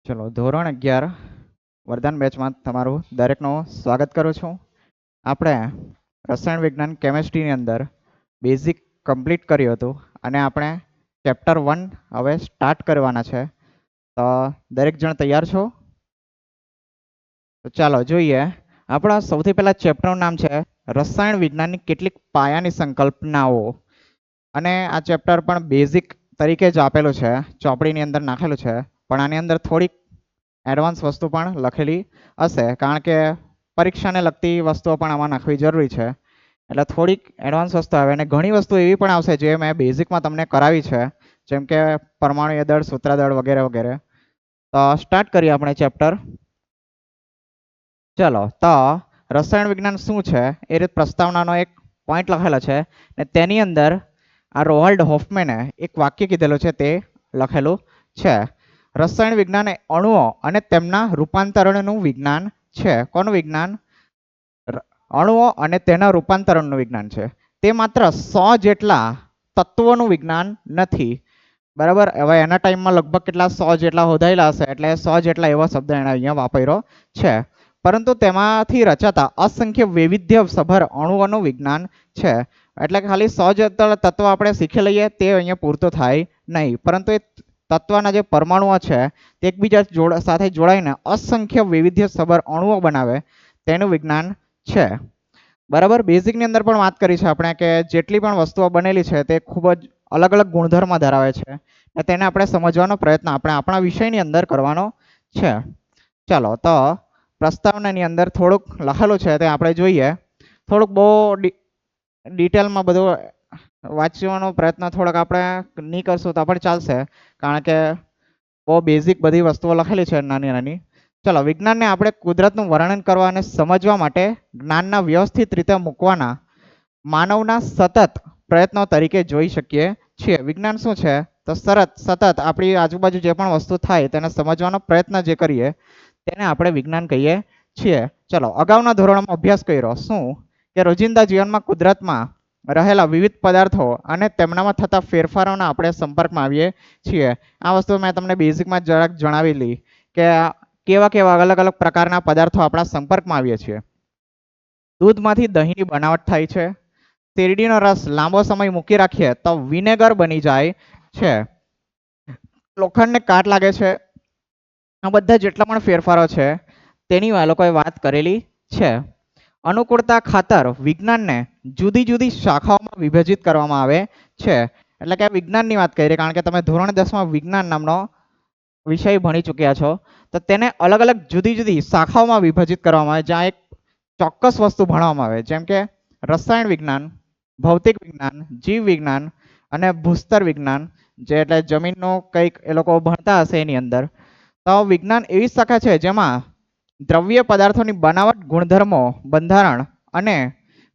ચલો ધોરણ 11 વરદાન બેચમાં તમારું દરેકનું સ્વાગત કરું છું. આપણે રસાયણ વિજ્ઞાન કેમેસ્ટ્રીની અંદર બેઝિક કમ્પ્લીટ કર્યું હતું અને આપણે ચેપ્ટર 1 હવે સ્ટાર્ટ કરવાના છે. તો દરેક જણ તૈયાર છો? તો ચાલો જોઈએ. આપણા સૌથી પહેલા ચેપ્ટરનું નામ છે રસાયણ વિજ્ઞાનની કેટલીક પાયાની સંકલ્પનાઓ. અને આ ચેપ્ટર પણ બેઝિક તરીકે જ આપેલું છે, ચોપડીની અંદર નાખેલું છે, પણ આની અંદર થોડીક એડવાન્સ વસ્તુ પણ લખેલી હશે, કારણ કે પરીક્ષાને લગતી વસ્તુઓ પણ આમાં નાખવી જરૂરી છે. એટલે થોડીક એડવાન્સ વસ્તુ આવે અને ઘણી વસ્તુ એવી પણ આવશે જે મેં બેઝિકમાં તમને કરાવી છે, જેમ કે પરમાણુય દળ, સૂત્રદળ વગેરે વગેરે. તો સ્ટાર્ટ કરીએ આપણે ચેપ્ટર. ચલો તો રસાયણ વિજ્ઞાન શું છે એ રીત પ્રસ્તાવનાનો એક પોઈન્ટ લખેલો છે ને તેની અંદર આ રોનાલ્ડ હોફમેને એક વાક્ય કીધેલું છે, તે લખેલું છે. રસાયણ વિજ્ઞાન એ અણુઓ અને તેમના રૂપાંતરણનું વિજ્ઞાન છે. કોનું વિજ્ઞાન? અણુઓ અને તેના રૂપાંતરણનું વિજ્ઞાન છે. તે માત્ર 100 જેટલા તત્વોનું વિજ્ઞાન નથી. બરાબર. હવે એના ટાઈમમાં લગભગ કેટલા 100 જેટલા હોદાયેલા હશે, એટલે 100 જેટલા એવા શબ્દ એને અહીંયા વાપર્યો છે. પરંતુ તેમાંથી રચાતા અસંખ્ય વૈવિધ્યસભર અણુઓનું વિજ્ઞાન છે. એટલે ખાલી 100 જેટલા તત્વ આપણે શીખી લઈએ તે અહીંયા પૂરતું થાય નહીં, પરંતુ એ તત્વના જે પરમાણુઓ છે તે એકબીજા સાથે જોડાઈને અસંખ્ય વૈવિધ્યસભર અણુઓ બનાવે તેનું વિજ્ઞાન છે. બરાબર. બેઝિકની અંદર પણ વાત કરી છે આપણે કે જેટલી પણ વસ્તુઓ બનેલી છે તે ખૂબ જ અલગ અલગ ગુણધર્મ ધરાવે છે અને તેને આપણે સમજવાનો પ્રયત્ન આપણે આપણા વિષયની અંદર કરવાનો છે. ચાલો તો પ્રસ્તાવનાની અંદર થોડુંક લખેલું છે તે આપણે જોઈએ. થોડુંક બહુ ડિટેલમાં બધું વાંચવાનો પ્રયત્ન થોડોક આપણે નહીં કરશું તો પણ ચાલશે, કારણ કે બહુ બેઝિક બધી વસ્તુઓ લખેલી છે નાની નાની. ચલો, વિજ્ઞાનને આપણે કુદરતનું વર્ણન કરવા અને સમજવા માટે જ્ઞાનના વ્યવસ્થિત રીતે મૂકવાના માનવના સતત પ્રયત્નો તરીકે જોઈ શકીએ છીએ. વિજ્ઞાન શું છે? તો સતત આપણી આજુબાજુ જે પણ વસ્તુ થાય તેને સમજવાનો પ્રયત્ન જે કરીએ તેને આપણે વિજ્ઞાન કહીએ છીએ. ચલો, અગાઉના ધોરણમાં અભ્યાસ કર્યો શું કે રોજિંદા જીવનમાં કુદરતમાં રહેલા વિવિધ પદાર્થો અને તેમનામાં થતા ફેરફારોના આપણે સંપર્કમાં આવીએ છીએ. આ વસ્તુ મેં તમને બેઝિકમાં જરાક જણાવેલી કે કેવા કેવા અલગ અલગ પ્રકારના પદાર્થો આપણા સંપર્કમાં આવીએ છીએ. દૂધમાંથી દહીંની બનાવટ થાય છે. શેરડીનો રસ લાંબો સમય મૂકી રાખીએ તો વિનેગર બની જાય છે. લોખંડને કાટ લાગે છે. આ બધા જેટલા પણ ફેરફારો છે તેની આ લોકોએ વાત કરેલી છે. અનુકૂળતા ખાતર વિજ્ઞાનને જુદી જુદી શાખાઓમાં વિભાજિત કરવામાં આવે છે. એટલે કે વિજ્ઞાનની વાત કરીએ, કારણ કે તમે ધોરણ 10માં વિજ્ઞાન નામનો વિષય ભણી ચૂક્યા છો, તો તેને અલગ અલગ જુદી જુદી શાખાઓમાં વિભાજિત કરવામાં આવે, જ્યાં એક ચોક્કસ વસ્તુ ભણવામાં આવે, જેમ કે રસાયણ વિજ્ઞાન, ભૌતિક વિજ્ઞાન, જીવ વિજ્ઞાન અને ભૂસ્તર વિજ્ઞાન, જે એટલે જમીનનું કંઈક એ લોકો ભણતા હશે એની અંદર. તો વિજ્ઞાન એવી શાખા છે જેમાં દ્રવ્ય પદાર્થોની બનાવટ, ગુણધર્મો, બંધારણ અને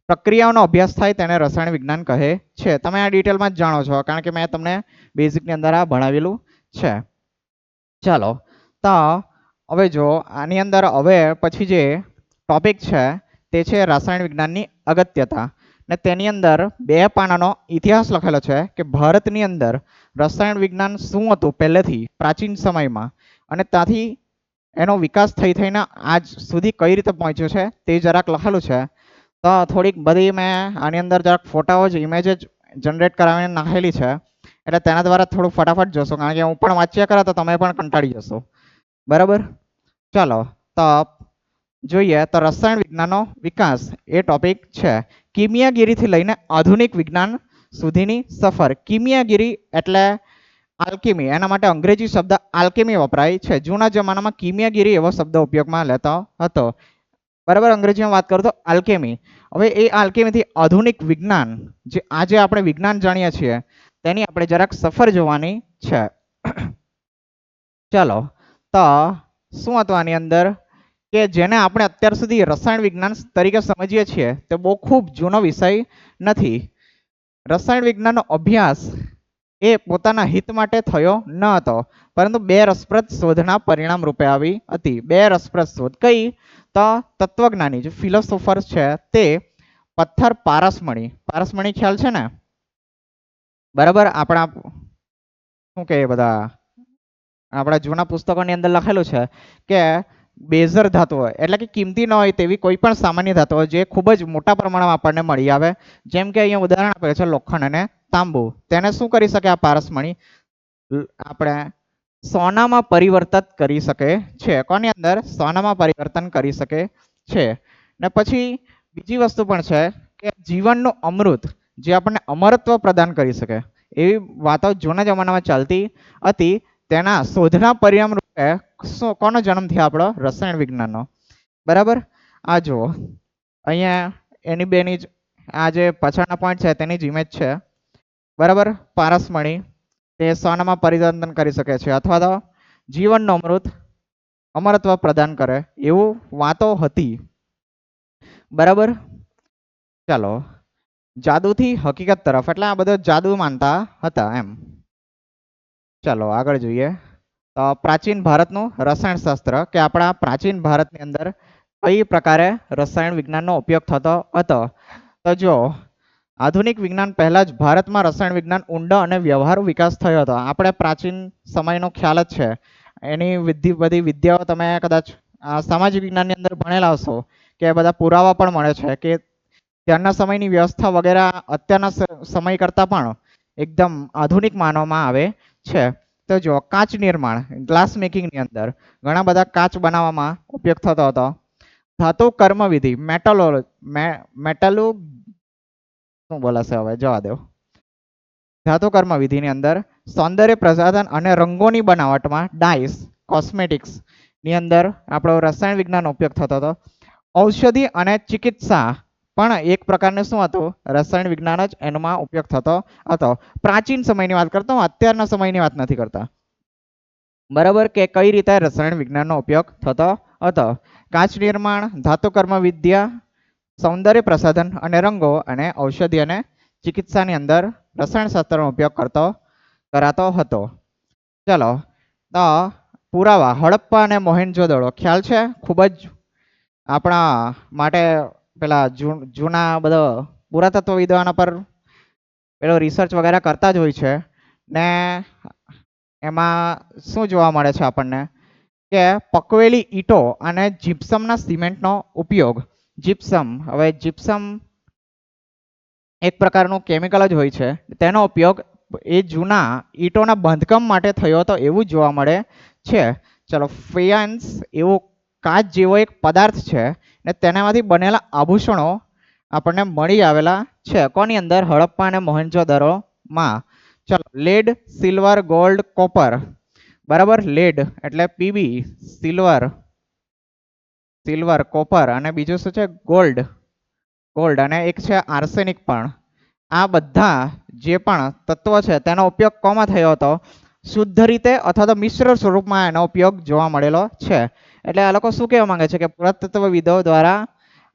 પ્રક્રિયાઓનો અભ્યાસ થાય તેને રસાયણ વિજ્ઞાન કહે છે. તમે આ ડિટેલમાં જ જાણો છો, કારણ કે મેં તમને બેઝિકની અંદર આ ભણાવેલું છે. ચાલો તો હવે જો આની અંદર હવે પછી જે ટોપિક છે તે છે રસાયણ વિજ્ઞાનની અગત્યતા, ને તેની અંદર 2 પાનાનો ઇતિહાસ લખેલો છે કે ભારતની અંદર રસાયણ વિજ્ઞાન શું હતું પહેલેથી પ્રાચીન સમયમાં, અને ત્યાંથી એનો વિકાસ થઈને આજ સુધી કઈ રીતે પહોંચ્યો છે તે જરાક લખેલું છે. તો થોડીક બધી મેં આની અંદર જરાક ફોટાઓ જ ઇમેજ જ જનરેટ કરાવીને નાખેલી છે, એટલે તેના દ્વારા થોડું ફટાફટ જોશો, કારણ કે હું પણ વાંચ્યા કરે તો તમે પણ કંટાળી જશો. બરાબર. ચાલો તો જોઈએ. તો રસાયણ વિજ્ઞાનનો વિકાસ એ ટોપિક છે. કિમિયાગીરીથી લઈને આધુનિક વિજ્ઞાન સુધીની સફર. કિમિયાગીરી એટલે આલ્કેમી, એના માટે અંગ્રેજી શબ્દ આલ્કેમી વપરાય છે. જૂના જમાનામાં કિમિયાગીરી એવો શબ્દ ઉપયોગમાં લેતો હતો. બરાબર. અંગ્રેજીમાં વાત કરું તો આલ્કેમી. હવે એ આલ્કેમીથી આધુનિક વિજ્ઞાન, જે આજે આપણે વિજ્ઞાન જાણીએ છીએ, તેની આપણે જરાક સફર જોવાની છે. ચાલો તો શું હતું આની અંદર કે જેને આપણે અત્યાર સુધી રસાયણ વિજ્ઞાન તરીકે સમજીએ છીએ તે બહુ ખૂબ જૂનો વિષય નથી. રસાયણ વિજ્ઞાનનો અભ્યાસ એ પોતાના હિત માટે થયો ન હતો, પરંતુ 2 રસપ્રદ શોધના પરિણામ રૂપે આવી હતી. 2 રસપ્રદ શોધ કઈ? તો તત્વજ્ઞાની જે ફિલોસોફર છે તે પથ્થર પારસમણી ખ્યાલ છે ને? બરાબર. આપણા શું કહે બધા આપણા જૂના પુસ્તકોની અંદર લખેલું છે કે બેઝર ધાતુઓ એટલે કે કિંમતી ન હોય તેવી કોઈ પણ સામાન્ય ધાતુઓ જે ખૂબ જ મોટા પ્રમાણમાં આપણને મળી આવે, જેમ કે અહીંયા ઉદાહરણ આપેલું છે લોખંડ અને તાંબુ. તેને શું કરી શકે આ પારસમણી? આપણે સોનામાં પરિવર્તિત કરી શકે છે. કોની અંદર? સોનામાં પરિવર્તન કરી શકે છે. ને પછી બીજી વસ્તુ પણ છે કે જીવનનું અમૃત જે આપણને અમરત્વ પ્રદાન કરી શકે એવી વાતો જૂના જમાનામાં ચાલતી હતી. તેના શોધના પરિણામ રૂપે શું કોનો જન્મ થયો? આપણો રસાયણ વિજ્ઞાનનો. બરાબર. આ જુઓ અહીંયા એની બેની જ આ જે પાછળના પોઈન્ટ છે તેની જ ઇમેજ છે. બરાબર. પારસમણી તે સોનામાં પરિવર્તન કરી શકે છે અથવા તો જીવનનો અમૃત અમરત્વ પ્રદાન કરે એવું વાતો હતી. બરાબર. ચાલો જાદુથી હકીકત તરફ, એટલે આ બધો જાદુ માનતા હતા એમ. ચાલો આગળ જોઈએ. તો પ્રાચીન ભારતનું રસાયણશાસ્ત્ર, કે આપણા પ્રાચીન ભારતની અંદર કઈ પ્રકારે રસાયણ વિજ્ઞાનનો ઉપયોગ થતો હતો. તો જો આધુનિક વિજ્ઞાન પહેલા જ ભારતમાં રસાયણ વિજ્ઞાન ઊંડો અને વ્યવહારુ વિકાસ થયો હતો. આપણે પ્રાચીન સમયનો ખ્યાલ જ છે. એની બધી વિદ્યાઓ તમે કદાચ સામાજિક વિજ્ઞાનની અંદર ભણેલા હશો કે બધા પુરાવા પણ મળે છે કે ત્યારના સમયની વ્યવસ્થા વગેરે અત્યારના સમય કરતાં પણ એકદમ આધુનિક માનવામાં આવે છે. તો જો કાચ નિર્માણ, ગ્લાસ મેકિંગની અંદર ઘણા બધા કાચ બનાવવામાં ઉપયોગ થતો હતો. ધાતુ કર્મવિધિ, મેટલો શું બોલાશે હવે જવા દો. ધાતુ કર્મવિધિની અંદર સૌંદર્ય પ્રસાધન અને રંગોની બનાવટમાં ડાઇસ, કોસ્મેટિક્સ ની અંદર આપણો રસાયણ વિજ્ઞાનનો ઉપયોગ થતો હતો. ઔષધિ અને ચિકિત્સા પણ એક પ્રકારનું શું હતું? રસાયણ વિજ્ઞાન જ એમાં ઉપયોગ થતો હતો. પ્રાચીન સમયની વાત કરતો હું, અત્યારના સમયની વાત નથી કરતા. બરાબર. કે કઈ રીતે રસાયણ વિજ્ઞાનનો ઉપયોગ થતો હતો. કાચ નિર્માણ, ધાતુ કર્મ વિદ્યા, સૌંદર્ય પ્રસાધન અને રંગો અને ઔષધિ અને ચિકિત્સાની અંદર રસાયણશાસ્ત્રનો ઉપયોગ કરાતો હતો. ચાલો તો પુરાવા હડપ્પા અને મોહેન્જો-દડો ખ્યાલ છે? ખૂબ જ આપણા માટે પેલા જૂના બધો પુરાતત્વવિદો આના પર પેલો રિસર્ચ વગેરે કરતા જ હોય છે. ને એમાં શું જોવા મળે છે આપણને કે પકવેલી ઈંટો અને જીપ્સમના સિમેન્ટનો ઉપયોગ. જીપ્સમ, હવે જીપ્સમ એક પ્રકારનું કેમિકલ જ હોય છે. તેનો ઉપયોગ એ જૂના ઈંટોના બાંધકામ માટે થયો હતો એવું જોવા મળે છે. ચલો ફેયાન્સ એવો કાચ જેવો એક પદાર્થ છે ને તેનામાંથી બનેલા આભૂષણો આપણને મળી આવેલા છે. કોની અંદર? હડપ્પા અને મોહેન્જો-દડોમાં. ચલો લેડ, સિલ્વર, ગોલ્ડ, કોપર. બરાબર. લેડ એટલે પીબી, સિલ્વર, કોપર અને બીજું શું છે? ગોલ્ડ અને એક છે આર્સેનિક પણ. આ બધા જે પણ તત્વો છે તેનો ઉપયોગ કોમાં થયો હતો? શુદ્ધ રીતે અથવા તો મિશ્ર સ્વરૂપમાં એનો ઉપયોગ જોવા મળેલો છે. એટલે આ લોકો શું કહેવા માંગે છે કે પુરાતત્વવિદો દ્વારા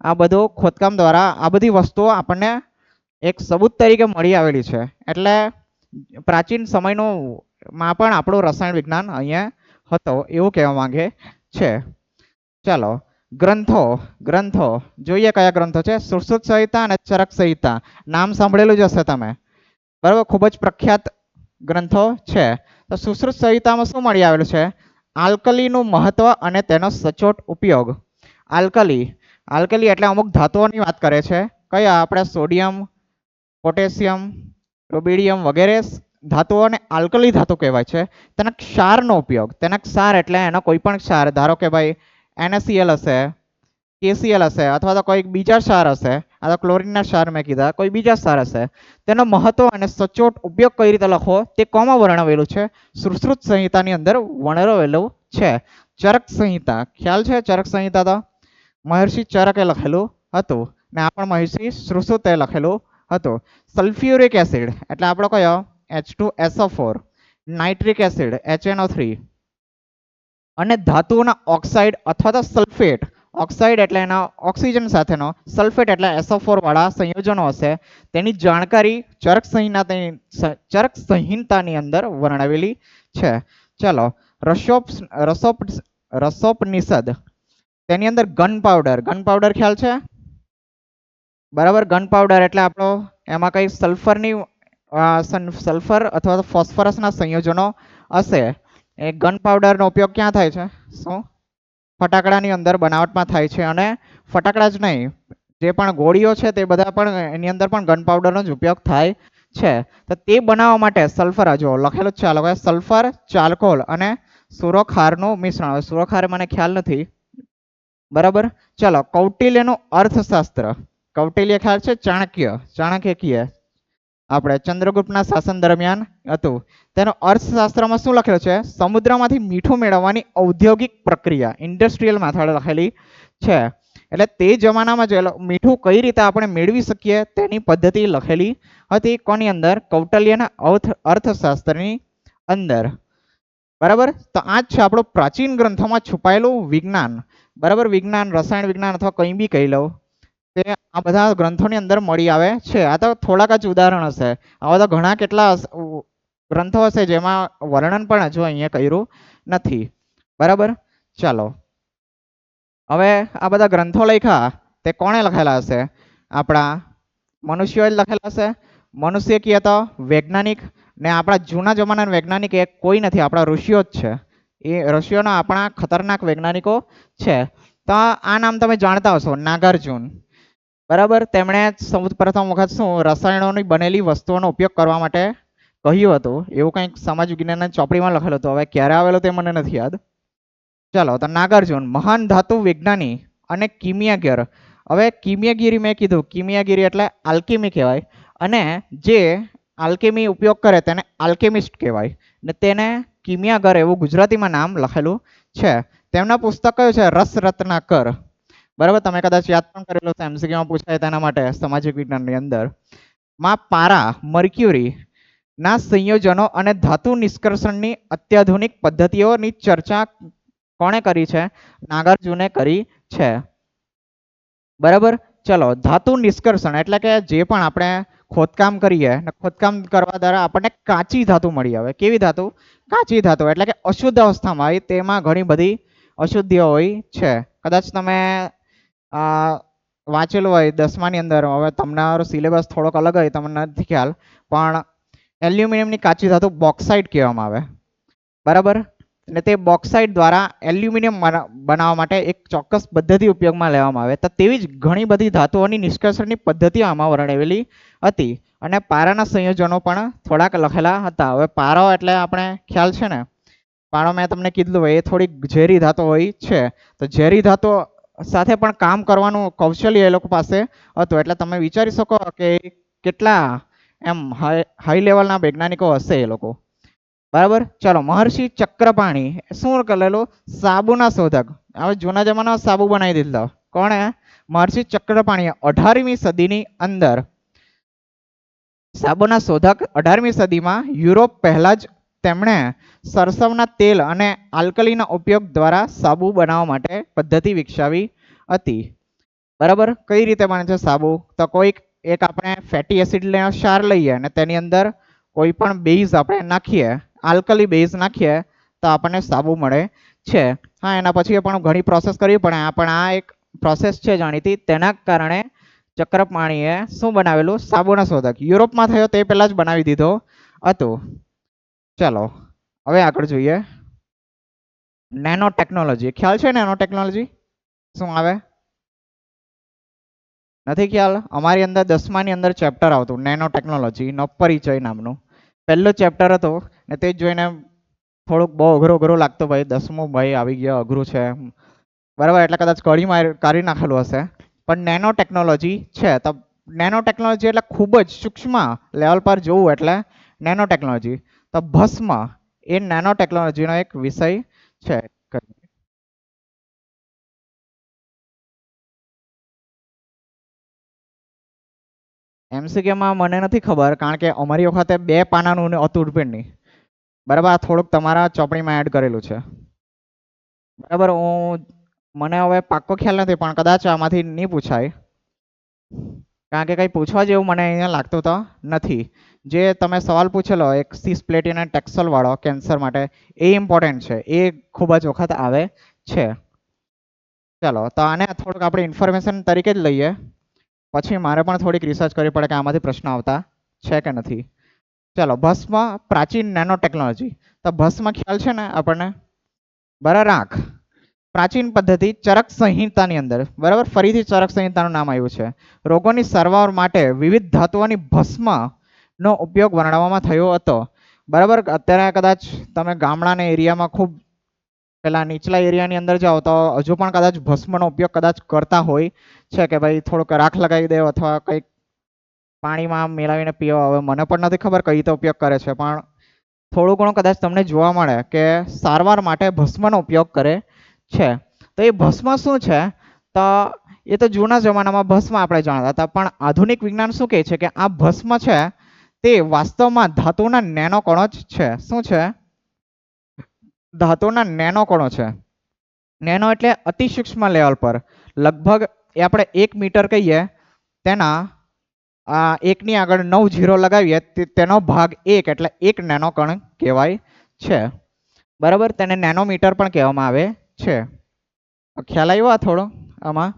આ બધું ખોદકામ દ્વારા આ બધી વસ્તુઓ આપણને એક સબૂત તરીકે મળી આવેલી છે. એટલે પ્રાચીન સમયનું માં પણ આપણું રસાયણ વિજ્ઞાન અહીંયા હતો એવું કહેવા માંગે છે. ચાલો ગ્રંથો જોઈએ. કયા ગ્રંથો છે? સુશ્રુત સંહિતા અને ચરક સંહિતા. નામ સાંભળેલું જ હશે તમે. બરાબર. ખૂબ જ પ્રખ્યાત ગ્રંથો છે. તો સુશ્રુત સંહિતામાં શું મળી આવેલું છે? આલ્કલીનું મહત્વ અને તેનો સચોટ ઉપયોગ. આલ્કલી એટલે અમુક ધાતુઓની વાત કરે છે. કયા? આપણે સોડિયમ, પોટેશિયમ, રૂબિડિયમ વગેરે ધાતુઓને આલ્કલી ધાતુ કહેવાય છે. તેના ક્ષારનો ઉપયોગ. તેના ક્ષાર એટલે એનો કોઈ પણ ક્ષાર, ધારો કે ભાઈ NaCl હશે, KCl હશે અથવા તો કોઈ બીજા ક્ષાર હશે, આ તો ક્લોરીનના ક્ષાર મેં કીધા, કોઈ બીજા ક્ષાર હશે, તેનો મહત્વ અને સચોટ ઉપયોગ કઈ રીતે લખવો તે કોમાં વર્ણવેલું છે? સુશ્રુત સંહિતાની અંદર વર્ણવેલું છે. ચરક સંહિતા ખ્યાલ છે? ચરક સંહિતા તો મહર્ષિ ચરકે લખેલું હતું ને આ પણ મહર્ષિ સુશ્રુતે લખેલું હતું. સલ્ફ્યુરિક એસિડ એટલે આપણો કયો? H2SO4, નાઇટ્રિક એસિડ HNO3 અને ધાતુઓના ઓક્સાઇડ અથવા તો સલ્ફેટ. ઓક્સાઇડ એટલે એના ઓક્સિજન સાથેનો, સલ્ફેટ એટલે SO4 વાળા સંયોજનો હશે. તેની જાણકારી ચરક સંહિતાની અંદર વર્ણવેલી છે. ચાલો રસોપનિષદ, તેની અંદર ગન પાવડર ખ્યાલ છે? બરાબર. ગન પાવડર એટલે આપણો એમાં કઈ સલ્ફર અથવા તો ફોસ્ફરસના સંયોજનો હશે એ ગન પાવડરનો ઉપયોગ ક્યાં થાય છે? શું? ફટાકડાની અંદર બનાવટમાં થાય છે. અને ફટાકડા જ નહીં, જે પણ ગોળીઓ છે તે બધા પણ એની અંદર પણ ગન પાવડરનો જ ઉપયોગ થાય છે. તો તે બનાવવા માટે સલ્ફર, જો લખેલું જ છે આ લોકોએ, સલ્ફર, ચારકોલ અને સુરખારનું મિશ્રણ. હવે સુરખાર મને ખ્યાલ નથી, બરાબર. ચલો, કૌટિલ્યનું અર્થશાસ્ત્ર. કૌટિલ્ય ખ્યાલ છે? ચાણક્ય આપણે ચંદ્રગુપ્તના શાસન દરમિયાન હતું. તેનો અર્થશાસ્ત્રમાં શું લખેલું છે? સમુદ્રમાંથી મીઠું મેળવવાની ઔદ્યોગિક પ્રક્રિયા, ઇન્ડસ્ટ્રીયલ મેથડ લખેલી છે. એટલે તે જમાનામાં જે મીઠું કઈ રીતે આપણે મેળવી શકીએ તેની પદ્ધતિ લખેલી હતી. કોની અંદર? કૌટિલ્યના અર્થશાસ્ત્રની અંદર, બરાબર. તો આ જ છે આપણું પ્રાચીન ગ્રંથોમાં છુપાયેલું વિજ્ઞાન, બરાબર. વિજ્ઞાન, રસાયણ વિજ્ઞાન અથવા કંઈ બી કહી લો, તે આ બધા ગ્રંથોની અંદર મળી આવે છે. આ તો થોડાક જ ઉદાહરણ હશે, આવા તો ઘણા કેટલા ગ્રંથો હશે જેમાં વર્ણન પણ હજુ અહીંયા કર્યું નથી, બરાબર. ચાલો, હવે આ બધા ગ્રંથો લખ્યા તે કોણે લખેલા હશે? આપણા મનુષ્યોએ જ લખેલા હશે. મનુષ્ય કહીએ તો વૈજ્ઞાનિક, ને આપણા જૂના જમાનાના વૈજ્ઞાનિક એ કોઈ નથી, આપણા ઋષિઓ જ છે. એ ઋષિઓના આપણા ખતરનાક વૈજ્ઞાનિકો છે. તો આ નામ તમે જાણતા હશો, નાગાર્જુન, બરાબર. તેમણે પ્રથમ વખત શું રસાયણોની બનેલી વસ્તુઓનો ઉપયોગ કરવા માટે કહ્યું હતું, એવું કંઈક સમાજ વિજ્ઞાનના ચોપડીમાં લખેલું હતું. હવે ક્યારે આવેલું તે મને નથી યાદ. ચાલો, તો નાગાર્જુન મહાન ધાતુ વિજ્ઞાની અને કિમિયાગર. હવે કિમિયાગીરી મેં કીધું, કિમિયાગીરી એટલે આલ્કેમી કહેવાય, અને જે આલ્કેમી ઉપયોગ કરે તેને આલ્કેમિસ્ટ કહેવાય, ને તેને કિમિયાગર એવું ગુજરાતીમાં નામ લખેલું છે. તેમના પુસ્તક કયું છે? રસરત્નાકર, બરાબર. તમે કદાચ યાદ પણ કરેલો છે, એમસીક્યુમાં પૂછાય તેના માટે સામાજિક વિજ્ઞાનની અંદર. માં પારા, મર્ક્યુરી ના સંયોજનો અને ધાતુ નિષ્કર્ષણની અત્યાધુનિક પદ્ધતિઓની ચર્ચા કોણે કરી છે? નાગાર્જુને કરી છે, બરાબર. ચલો, ધાતુ નિષ્કર્ષણ એટલે કે જે પણ આપણે ખોદકામ કરીએ, ખોદકામ કરવા દ્વારા આપણને કાચી ધાતુ મળી આવે. કેવી ધાતુ? કાચી ધાતુ, એટલે કે અશુદ્ધ અવસ્થામાં હોય, તેમાં ઘણી બધી અશુદ્ધિઓ હોય છે. કદાચ તમે વાંચેલું હોય 10માની અંદર, હવે તમારો સિલેબસ થોડોક અલગ હોય, તમને નથી ખ્યાલ, પણ એલ્યુમિનિયમની કાચી ધાતુ બોક્સાઇટ કહેવામાં આવે, બરાબર. અને તે બોક્સાઇટ દ્વારા એલ્યુમિનિયમ બનાવવા માટે એક ચોક્કસ પદ્ધતિ ઉપયોગમાં લેવામાં આવે. તો તેવી જ ઘણી બધી ધાતુઓની નિષ્કર્ષણની પદ્ધતિઓ આમાં વર્ણવેલી હતી. અને પારાના સંયોજનો પણ થોડાક લખેલા હતા. હવે પારો એટલે આપણે ખ્યાલ છે ને, પારો મેં તમને કીધું હોય, એ થોડીક ઝેરી ધાતુ હોય છે. તો ઝેરી ધાતુ સાથે પણ કામ કરવાનું કૌશલ્ય એ લોકો પાસે હતું. એટલે તમે વિચારી શકો કે કેટલા એમ હાઈ લેવલના વૈજ્ઞાનિકો હશે એ લોકો, બરાબર. ચાલો, મહર્ષિ ચક્રપાણી શું કરેલું? સાબુના શોધક. હવે જૂના જમાનામાં સાબુ બનાવી દીધો કોણે? મહર્ષિ ચક્રપાણીએ 18મી સદીની અંદર સાબુના શોધક. 18મી સદીમાં યુરોપ પહેલા જ તેમણે સરસવના તેલ અને આલ્કલીના ઉપયોગ દ્વારા સાબુ બનાવવા માટે પદ્ધતિ વિકસાવી હતી, બરાબર. કઈ રીતે બને છે સાબુ? તો કોઈક એક આપણે ફેટી એસિડ ક્ષાર લઈએ અને તેની અંદર કોઈ પણ બેઝ આપણે નાખીએ, આલ્કલી બેઝ નાખીએ, તો આપણને સાબુ મળે છે. હા, એના પછી પણ ઘણી પ્રોસેસ કરવી પડે, પણ આ એક પ્રોસેસ છે જાણીતી. તેના કારણે ચક્રપાણીએ શું બનાવેલું? સાબુના શોધક. યુરોપમાં થયો તે પહેલા જ બનાવી દીધો હતો. ચાલો, હવે આગળ જોઈએ. Nano technology. ખ્યાલ છે નેનો ટેકનોલોજી શું આવે? નથી ખ્યાલ? અમારી અંદર 10માની અંદર ચેપ્ટર આવતું નેનો ટેકનોલોજીનો પરિચય નામનું. પહેલું ચેપ્ટર હતું ને તે જોઈને થોડુંક બહુ અઘરું લાગતું. ભાઈ 10મું ભાઈ આવી ગયા, અઘરું છે, બરાબર. એટલે કદાચ કાઢી નાખેલું હશે. પણ નેનો ટેકનોલોજી છે. તો નેનો ટેકનોલોજી એટલે ખૂબ જ સૂક્ષ્મ લેવલ પર જોવું એટલે નેનો ટેકનોલોજી. તો ભસ્મ એ નેનો ટેકનોલોજીનો એક વિષય છે. એમસીક્યુમાં મને નથી ખબર, કારણ કે અમારી વખતે 2 પાનાનું હતું પેનની, બરાબર. આ થોડુંક તમારા ચોપડીમાં એડ કરેલું છે, બરાબર. મને હવે પાક્કો ખ્યાલ નથી, પણ કદાચ આમાંથી નહીં પૂછાય, કારણ કે કંઈ પૂછવા જેવું મને અહીંયા લાગતું તો નથી. જે તમે સવાલ પૂછેલો એક સિસ્પ્લેટિન અને ટેક્સલ વાળો કેન્સર માટે, એ ઇમ્પોર્ટન્ટ છે, એ ખૂબ જ વખત આવે છે. ચાલો, તો આને થોડુંક આપણે ઇન્ફોર્મેશન તરીકે જ લઈએ, પછી મારે પણ થોડીક રિસર્ચ કરવી પડે કે આમાંથી પ્રશ્ન આવતા છે કે નથી. ચાલો ભસ્મ પ્રાચીન નેનો ટેકનોલોજી. તો ભસ્મ ખ્યાલ છે ને આપણને, બરાબર. આંખ પ્રાચીન પદ્ધતિ ચરક સંહિતાની અંદર, બરાબર. ફરીથી ચરક સંહિતાનું નામ આવ્યું છે. રોગોની સારવાર માટે વિવિધ ધાતુઓની ભસ્મનો ઉપયોગ વર્ણવવામાં થયો હતો, બરાબર. અત્યારે કદાચ તમે ગામડાના એરિયામાં ખૂબ પેલા નીચલા એરિયાની અંદર જાઓ તો હજુ પણ કદાચ ભસ્મનો ઉપયોગ કદાચ કરતા હોય છે, કે ભાઈ થોડુંક રાખ લગાવી દે અથવા કંઈક પાણીમાં મેળવીને પીવો. હવે મને પણ નથી ખબર કઈ રીતે ઉપયોગ કરે છે, પણ થોડું ઘણું કદાચ તમને જોવા મળે કે સારવાર માટે ભસ્મનો ઉપયોગ કરે છે. તો એ ભસ્મ શું છે, તો એ તો જૂના જમાનામાં ભસ્મ આપણે જાણતા હતા, પણ આધુનિક વિજ્ઞાન શું કહે છે કે આ ભસ્મ છે તે વાસ્તવમાં ધાતુના નેનો કણો જ છે. શું છે? ધાતુના નેનો કણો છે. નેનો એટલે અતિ સૂક્ષ્મ લેવલ પર, લગભગ એ આપણે 1 મીટર કહીએ તેના એકની આગળ 9 ઝીરો લગાવીએ તેનો ભાગ 1 એટલે 1 નેનો કણ કહેવાય છે, બરાબર. તેને નેનોમીટર પણ કહેવામાં આવે છે. ખ્યાલ આવ્યો આ થોડો આમાં?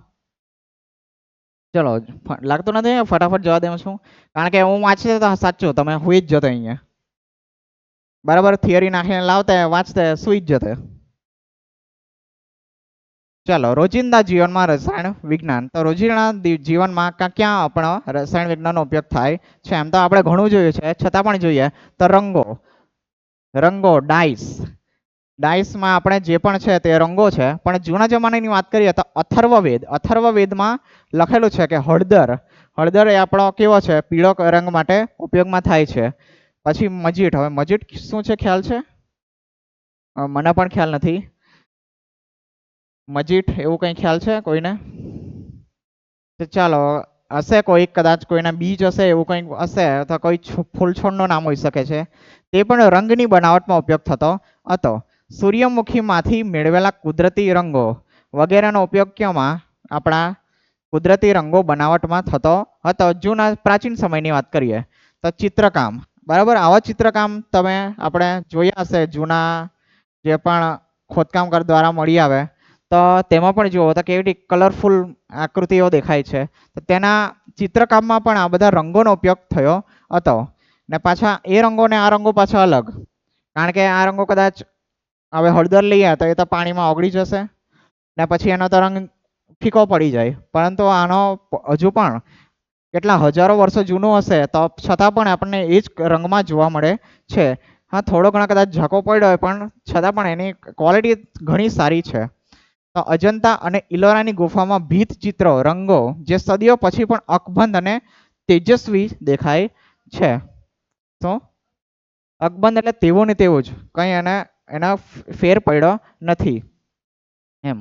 ચલો, લાગતું નથી, ફટાફટ જવા દઉં છું, કારણ કે હું વાંચી તો સાચું તમે હુઈ જ જતો અહીંયા, બરાબર. થિયરી નાખીને લાવતા વાંચતા સુઈ જ જતે. ચાલો, રોજિંદા જીવનમાં રસાયણ વિજ્ઞાન. તો રોજિંદા જીવનમાં ક્યાં આપણો રસાયણ વિજ્ઞાનનો ઉપયોગ થાય છે? એમ તો આપણે ઘણું જોયું છે, છતાં પણ જોઈએ તો રંગો ડાઇસમાં આપણે જે પણ છે તે રંગો છે. પણ જૂના જમાનાની વાત કરીએ તો અથર્વવેદમાં લખેલું છે કે હળદર એ આપણો કેવો છે, પીળો રંગ માટે ઉપયોગમાં થાય છે. પછી મજીઠ. હવે મજીઠ શું છે, ખ્યાલ છે? મને પણ ખ્યાલ નથી. મજીઠ એવું કંઈ ખ્યાલ છે કોઈને? તો ચાલો, હશે કોઈ, કદાચ કોઈના બીજ હશે, એવું કંઈક હશે, અથવા કોઈ ફૂલ છોડનું નામ હોઈ શકે છે. તે પણ રંગની બનાવટમાં ઉપયોગ થતો હતો. સૂર્યમુખીમાંથી મેળવેલા કુદરતી રંગો વગેરેનો ઉપયોગ ક્યાંમાં? આપણા કુદરતી રંગો બનાવટમાં થતો હતો. જૂના પ્રાચીન સમયની વાત કરીએ તો ચિત્રકામ, બરાબર. આવા ચિત્રકામ તમે આપણે જોયા હશે, જૂના જે પણ ખોદકામ દ્વારા મળી આવે તો તેમાં પણ જુઓ તો કેવી કલરફુલ આકૃતિઓ દેખાય છે. તો તેના ચિત્રકામમાં પણ આ બધા રંગોનો ઉપયોગ થયો હતો. ને પાછા એ રંગો ને આ રંગો પાછા અલગ, કારણ કે આ રંગો કદાચ હવે હળદર લઈએ તો એ તો પાણીમાં ઓગળી જશે ને પછી એનો તો રંગ ફીકો પડી જાય, પરંતુ આનો હજુ પણ કેટલા હજારો વર્ષો જૂનું હશે તો છતાં પણ આપણને એ જ રંગમાં જોવા મળે છે. હા, થોડો ઘણો કદાચ ઝાંકો પડ્યો હોય, પણ છતાં પણ એની ક્વોલિટી ઘણી સારી છે. તો અજંતા અને ઇલોરાની ગુફામાં ભીત ચિત્રો રંગો જે સદીઓ પછી પણ અકબંધ અને તેજસ્વી દેખાય છે. તો અકબંધ એટલે તેવું ને તેવું જ, કંઈ એના ફેર પડ્યો નથી એમ.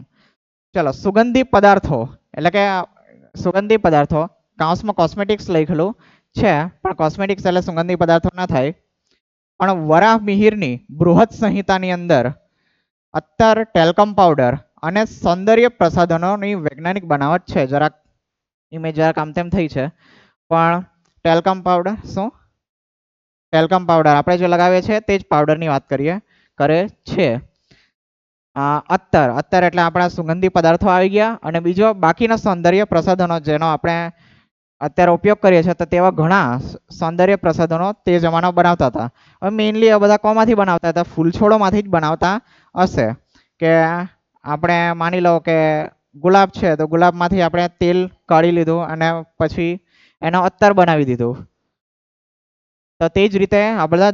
ચલો, સુગંધી પદાર્થો એટલે કે સુગંધી પદાર્થો કાઉન્સમાં કોસ્મેટિક્સ લખેલું છે, પણ કોસ્મેટિક્સ એટલે સુગંધી પદાર્થો ના થાય. પણ વરાહ મિહિરની બૃહદ સંહિતાની અંદર અત્તર, ટેલ્કમ પાવડર અને સૌંદર્ય પ્રસાધનોની વૈજ્ઞાનિક બનાવટ છે. જરાક ઇમેજ જરાક આમ તેમ થઈ છે, પણ ટેલ્કમ પાવડર શું? ટેલ્કમ પાવડર આપણે જે લગાવીએ છીએ તે જ પાવડરની વાત કરે છે. અત્તર એટલે આપણા સુગંધી પદાર્થો આવી ગયા. અને બીજો બાકીના સૌંદર્ય પ્રસાધનો જેનો આપણે અત્યારે ઉપયોગ કરીએ છીએ, તો તેવા ઘણા સૌંદર્ય પ્રસાધનો તે જમાનામાં બનાવતા હતા. હવે મેઇનલી આ બધા કોમાંથી બનાવતા હતા? ફૂલછોડોમાંથી જ બનાવતા હશે. કે આપણે માની લો કે ગુલાબ છે, તો ગુલાબમાંથી આપણે તેલ કાઢી લીધું અને પછી એનો અત્તર બનાવી દીધું. તો તે જ રીતે આ બધા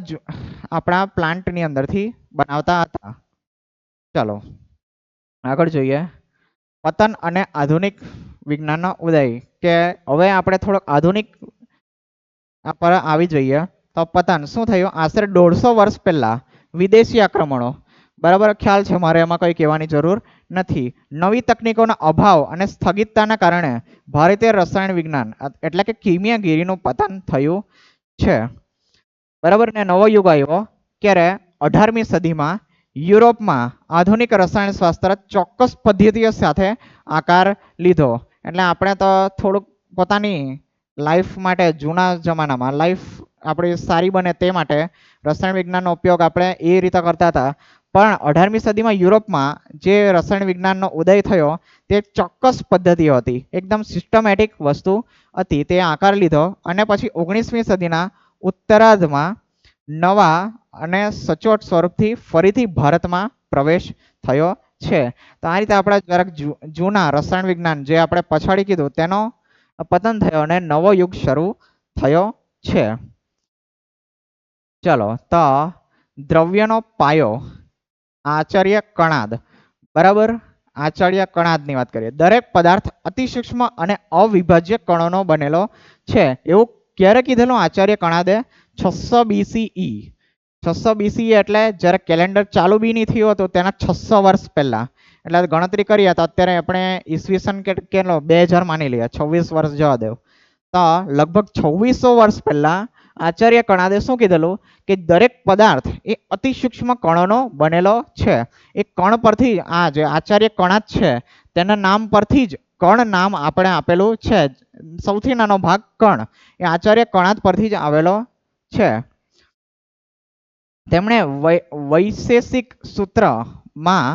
આપણા પ્લાન્ટની અંદરથી બનાવતા હતા. ચાલો આગળ જોઈએ, પતન અને આધુનિક વિજ્ઞાનનો ઉદય. કે હવે આપણે થોડોક આધુનિક પર આવી જઈએ તો પતન શું થયું? આશરે 150 વર્ષ પહેલા વિદેશી આક્રમણો, બરાબર. ખ્યાલ છે, મારે એમાં કંઈ કહેવાની જરૂર નથી. નવી તકનીકોના અભાવ અને સ્થગિતતાના કારણે ભારતીય રસાયણ વિજ્ઞાન એટલે કે કિમિયાગીરીનું પતન થયું છે, બરાબર. ને નવો યુગ આવ્યો ક્યારે? 18મી સદીમાં યુરોપમાં આધુનિક રસાયણ શાસ્ત્ર ચોક્કસ પદ્ધતિઓ સાથે આકાર લીધો. એટલે આપણે તો થોડુંક પોતાની લાઈફ માટે જૂના જમાનામાં લાઈફ આપણી સારી બને તે માટે રસાયણ વિજ્ઞાનનો ઉપયોગ આપણે એ રીતે કરતા હતા. પણ 18મી સદીમાં યુરોપમાં જે રસાયણ વિજ્ઞાનનો ઉદય થયો તે ચોક્કસ પદ્ધતિઓ હતી, એકદમ સિસ્ટમેટિક વસ્તુ હતી, તે આકાર લીધો. અને પછી 19મી સદીના ઉત્તરાર્ધમાં નવા અને સચોટ સ્વરૂપથી ફરીથી ભારતમાં પ્રવેશ થયો છે. તો આ રીતે આપણે જરાક જૂના રસાયણ વિજ્ઞાન જે આપણે પછાડી કીધું તેનો પતન થયો અને નવો યુગ શરૂ થયો છે. ચલો તો દ્રવ્યનો પાયો આચાર્ય કણાદ, બરાબર. આચાર્ય કણાદની વાત કરીએ. દરેક પદાર્થ અતિસૂક્ષ્મ અને અવિભાજ્ય કણોનો બનેલો છે એવું ક્યારે કીધેલું આચાર્ય કણાદે? 600 BCE. 600 BCE એટલે જ્યારે કેલેન્ડર ચાલુ બી નહીં થયું હતું તેના 600 વર્ષ પહેલા. એટલે ગણતરી કરીએ તો અત્યારે આપણે ઈસવીસન કેટલો 2000 માની લઈએ, 26 વર્ષ જવા દેવ, તો લગભગ 2600 વર્ષ પહેલા આચાર્ય કણાદે શું કીધેલું કે દરેક પદાર્થ એ અતિસૂક્ષ્મ કણોનો બનેલો છે. એ કણ પરથી આ જે આચાર્ય કણાદ છે તેના નામ પરથી જ કણ નામ આપણે આપેલું છે. સૌથી નાનો ભાગ કણ એ આચાર્ય કણાદ પરથી જ આવેલો છે. તેમણે વૈશેષિક સૂત્રમાં